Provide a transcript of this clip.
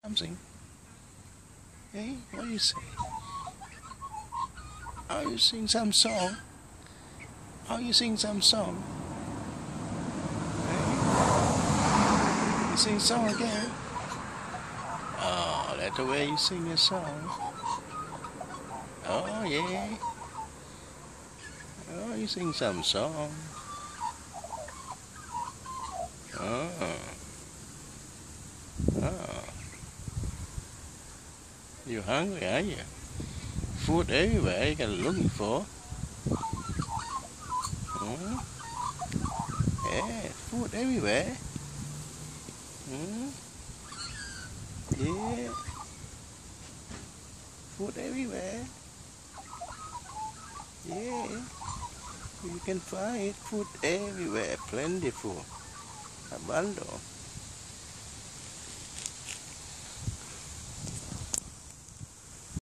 Something. Hey, what do you say? Are you sing some song? Are you sing some song? Hey, you sing song again? Oh, that's the way you sing a song. Oh yeah. Oh, you sing some song. Oh. Oh. You hungry, are you? Food everywhere you can looking for. Hmm? Yeah, food everywhere. Hmm? Yeah, food everywhere. Yeah, you can find food everywhere. Plentiful. Abundant.